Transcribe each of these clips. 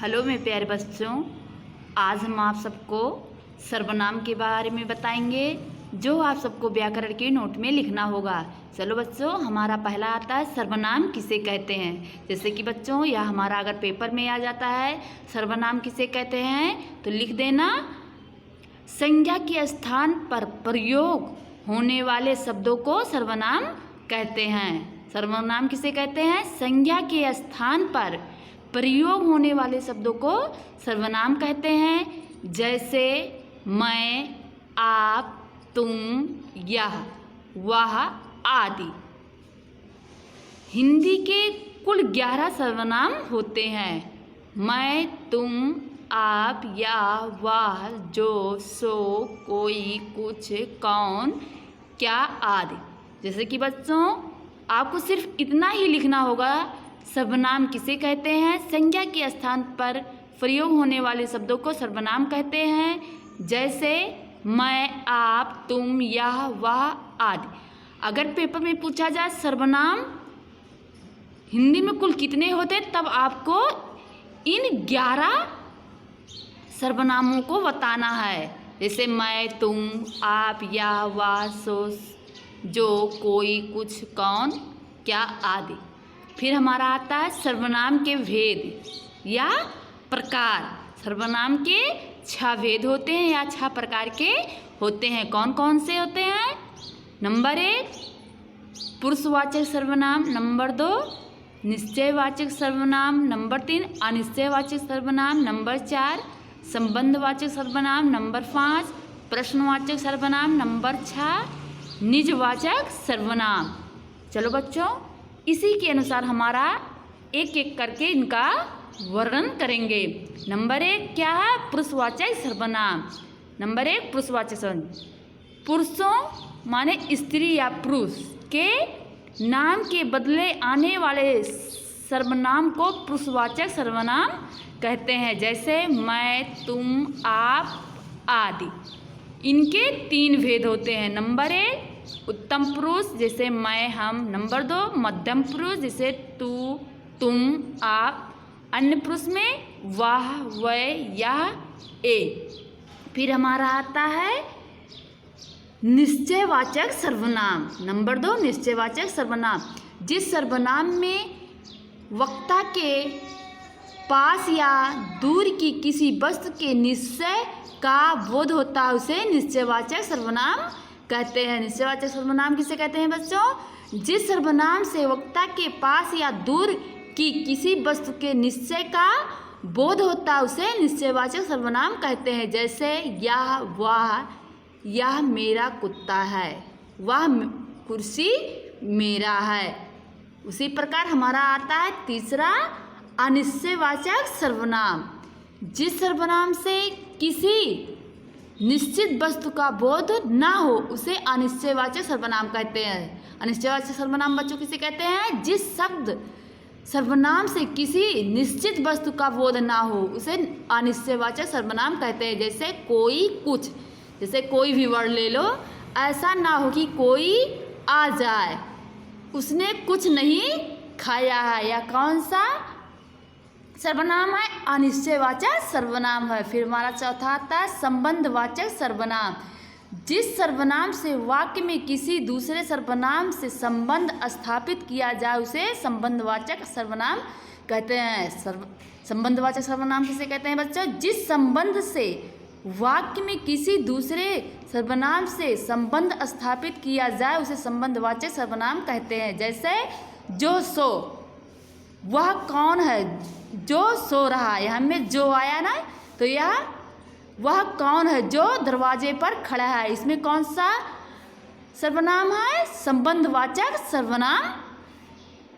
Hello मेरे प्यारे बच्चों, आज हम आप सबको सर्वनाम के बारे में बताएंगे जो आप सबको व्याकरण के नोट में लिखना होगा। चलो बच्चों, हमारा पहला आता है सर्वनाम किसे कहते हैं। जैसे कि बच्चों यह हमारा अगर पेपर में आ जाता है सर्वनाम किसे कहते हैं तो लिख देना, संज्ञा के स्थान पर प्रयोग होने वाले शब्दों को सर्वनाम कहते हैं। सर्वनाम किसे कहते हैं? संज्ञा के स्थान पर प्रयोग होने वाले शब्दों को सर्वनाम कहते हैं। जैसे मैं, आप, तुम, यह, वह आदि। हिंदी के कुल 11 सर्वनाम होते हैं। मैं, तुम, आप, यह, वह, जो, सो, कोई, कुछ, कौन, क्या आदि। जैसे कि बच्चों आपको सिर्फ इतना ही लिखना होगा, सर्वनाम किसे कहते हैं, संज्ञा के स्थान पर प्रयोग होने वाले शब्दों को सर्वनाम कहते हैं। जैसे मैं, आप, तुम, यह, वह आदि। अगर पेपर में पूछा जाए सर्वनाम हिंदी में कुल कितने होते, तब आपको इन 11 सर्वनामों को बताना है। जैसे मैं, तुम, आप, यह, वह, सो, जो, कोई, कुछ, कौन, क्या आदि। फिर हमारा आता है सर्वनाम के भेद या प्रकार। सर्वनाम के 6 भेद होते हैं या 6 प्रकार के होते हैं। कौन कौन से होते हैं? नंबर 1 पुरुषवाचक सर्वनाम, नंबर 2 निश्चयवाचक सर्वनाम, नंबर 3 अनिश्चयवाचक सर्वनाम, नंबर 4 संबंधवाचक सर्वनाम, नंबर 5 प्रश्नवाचक सर्वनाम, नंबर 6 निजवाचक सर्वनाम। चलो बच्चों, इसी के अनुसार हमारा एक एक करके इनका वर्णन करेंगे। नंबर 1 क्या है? पुरुषवाचक सर्वनाम। नंबर 1 पुरुषवाचक सर्वनाम। पुरुषों माने स्त्री या पुरुष के नाम के बदले आने वाले सर्वनाम को पुरुषवाचक सर्वनाम कहते हैं। जैसे मैं, तुम, आप आदि। इनके 3 भेद होते हैं। नंबर 1 उत्तम पुरुष जैसे मैं, हम। नंबर 2 मध्यम पुरुष जैसे तू, तुम, आप। अन्य पुरुष में वह, वह, यह, ए। फिर हमारा आता है निश्चयवाचक सर्वनाम। नंबर 2 निश्चयवाचक सर्वनाम। जिस सर्वनाम में वक्ता के पास या दूर की किसी वस्तु के निश्चय का बोध होता है उसे निश्चयवाचक सर्वनाम कहते हैं। निश्चयवाचक सर्वनाम किसे कहते हैं बच्चों? जिस सर्वनाम से वक्ता के पास या दूर की किसी वस्तु के निश्चय का बोध होता है उसे निश्चयवाचक सर्वनाम कहते हैं। जैसे यह, वह, यह मेरा कुत्ता है, वह कुर्सी मेरा है। उसी प्रकार हमारा आता है तीसरा अनिश्चयवाचक सर्वनाम। जिस सर्वनाम से किसी निश्चित वस्तु का बोध ना हो उसे अनिश्चयवाचक सर्वनाम कहते हैं। अनिश्चयवाचक सर्वनाम बच्चों किसे कहते हैं? जिस शब्द सर्वनाम से किसी निश्चित वस्तु का बोध ना हो उसे अनिश्चयवाचक सर्वनाम कहते हैं। जैसे कोई, कुछ। जैसे कोई भी वर्ड ले लो, ऐसा ना हो कि कोई आ जाए उसने कुछ नहीं खाया है, या कौन सा सर्वनाम है? अनिश्चयवाचक सर्वनाम है। फिर हमारा चौथा आता है संबंधवाचक सर्वनाम। जिस सर्वनाम से वाक्य में किसी दूसरे सर्वनाम से संबंध स्थापित किया जाए उसे संबंधवाचक सर्वनाम कहते हैं। संबंधवाचक सर्वनाम किसे कहते हैं बच्चों? जिस संबंध से वाक्य में किसी दूसरे सर्वनाम से संबंध स्थापित किया जाए उसे संबंधवाचक सर्वनाम कहते हैं। जैसे जो, सो, वह कौन है जो सो रहा है। यहाँ में जो आया ना, तो यह वह कौन है जो दरवाजे पर खड़ा है। इसमें कौन सा सर्वनाम है? संबंधवाचक सर्वनाम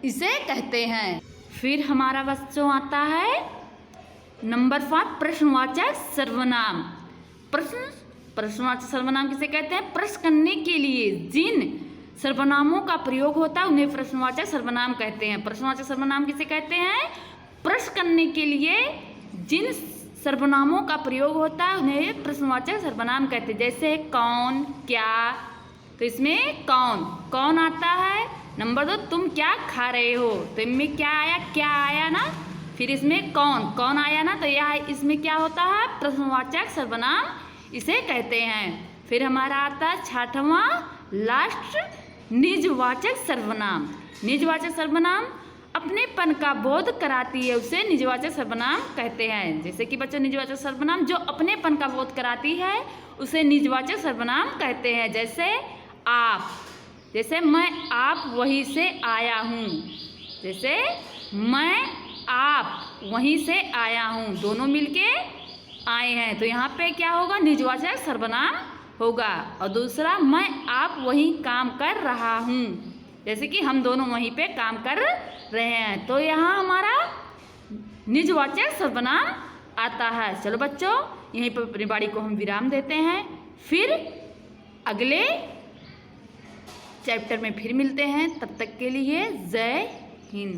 इसे कहते हैं। फिर हमारा बच्चों आता है नंबर 5 प्रश्नवाचक सर्वनाम। प्रश्नवाचक सर्वनाम किसे कहते हैं? प्रश्न करने के लिए जिन सर्वनामों का प्रयोग होता है उन्हें प्रश्नवाचक सर्वनाम कहते हैं। प्रश्नवाचक सर्वनाम किसे कहते हैं? प्रश्न करने के लिए जिन सर्वनामों का प्रयोग होता है उन्हें प्रश्नवाचक सर्वनाम कहते हैं। जैसे कौन, क्या। तो इसमें कौन आता है। नंबर 2 तुम क्या खा रहे हो, तो इनमें क्या आया? क्या आया ना, फिर इसमें कौन कौन आया ना, तो यह इसमें क्या होता है, प्रश्नवाचक सर्वनाम इसे कहते हैं। फिर हमारा आता है 6वां लास्ट, निजवाचक सर्वनाम। निजवाचक सर्वनाम अपनेपन का बोध कराती है, उसे निजवाचक सर्वनाम कहते हैं। जैसे कि बच्चों, निजवाचक सर्वनाम जो अपनेपन का बोध कराती है उसे निजवाचक सर्वनाम कहते हैं। जैसे आप, जैसे मैं आप वहीं से आया हूँ, जैसे मैं आप वहीं से आया हूँ, दोनों मिलके आए हैं, तो यहाँ पे क्या होगा, निजवाचक सर्वनाम होगा। और दूसरा, मैं आप वहीं काम कर रहा हूँ, जैसे कि हम दोनों वहीं पे काम कर रहे हैं, तो यहाँ हमारा निजवाचक सर्वनाम आता है। चलो बच्चों, यहीं पर अपनी वाणी को हम विराम देते हैं, फिर अगले चैप्टर में फिर मिलते हैं। तब तक के लिए जय हिंद।